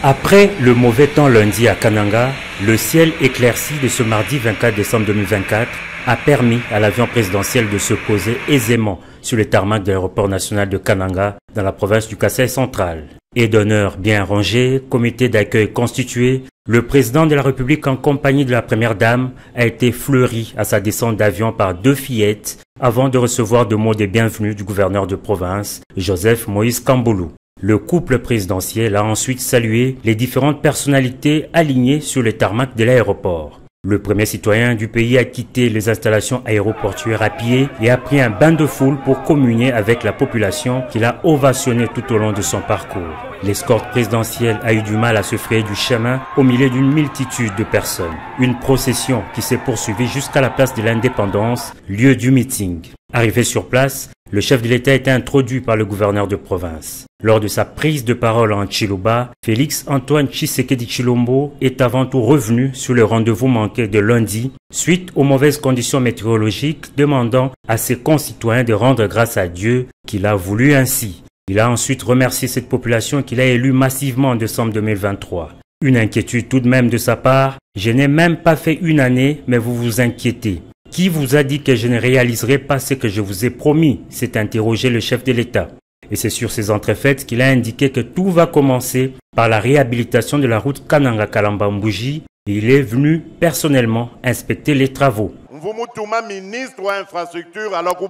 Après le mauvais temps lundi à Kananga, le ciel éclairci de ce mardi 24 décembre 2024 a permis à l'avion présidentiel de se poser aisément sur le tarmac de l'aéroport national de Kananga dans la province du Kasaï central. Et d'honneur bien rangé, comité d'accueil constitué, le président de la République en compagnie de la première dame a été fleuri à sa descente d'avion par deux fillettes avant de recevoir de mots de bienvenue du gouverneur de province, Joseph Moïse Kamboulou. Le couple présidentiel a ensuite salué les différentes personnalités alignées sur le tarmac de l'aéroport. Le premier citoyen du pays a quitté les installations aéroportuaires à pied et a pris un bain de foule pour communier avec la population qu'il a ovationné tout au long de son parcours. L'escorte présidentielle a eu du mal à se frayer du chemin au milieu d'une multitude de personnes. Une procession qui s'est poursuivie jusqu'à la place de l'Indépendance, lieu du meeting. Arrivé sur place, le chef de l'État a été introduit par le gouverneur de province. Lors de sa prise de parole en Chiluba, Félix Antoine Tshisekedi Tshilombo est avant tout revenu sur le rendez-vous manqué de lundi suite aux mauvaises conditions météorologiques, demandant à ses concitoyens de rendre grâce à Dieu qu'il a voulu ainsi. Il a ensuite remercié cette population qu'il a élue massivement en décembre 2023. Une inquiétude tout de même de sa part, « Je n'ai même pas fait une année, mais vous vous inquiétez. Qui vous a dit que je ne réaliserai pas ce que je vous ai promis ?» s'est interrogé le chef de l'État. Et c'est sur ces entrefaites qu'il a indiqué que tout va commencer par la réhabilitation de la route Kananga-Kalamba-Mbouji et il est venu personnellement inspecter les travaux. Ministre de l'infrastructure, alors que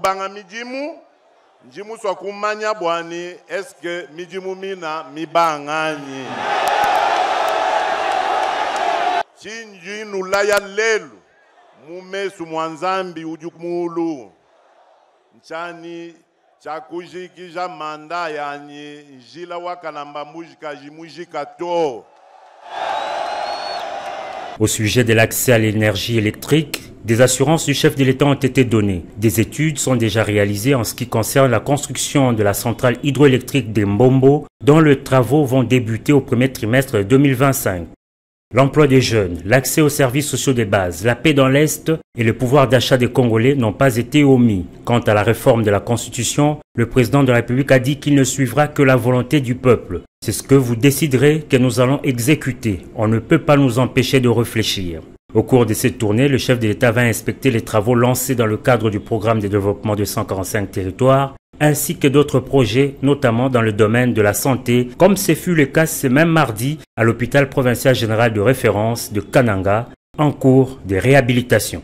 Njimu soit kumanya bwani, est-ce que Mijimu mina mibangani? Chinji nulaya lelu, mume sumwanzambi ujukmulu. Nchani chakujiki jamanda yani njila wakalamba mujika jimujika to. Au sujet de l'accès à l'énergie électrique, des assurances du chef de l'État ont été données. Des études sont déjà réalisées en ce qui concerne la construction de la centrale hydroélectrique de Mbombo, dont les travaux vont débuter au premier trimestre 2025. L'emploi des jeunes, l'accès aux services sociaux de base, la paix dans l'Est et le pouvoir d'achat des Congolais n'ont pas été omis. Quant à la réforme de la Constitution, le président de la République a dit qu'il ne suivra que la volonté du peuple. C'est ce que vous déciderez que nous allons exécuter. On ne peut pas nous empêcher de réfléchir. Au cours de cette tournée, le chef de l'État va inspecter les travaux lancés dans le cadre du programme de développement de 145 territoires, ainsi que d'autres projets, notamment dans le domaine de la santé, comme ce fut le cas ce même mardi à l'hôpital provincial général de référence de Kananga, en cours de réhabilitation.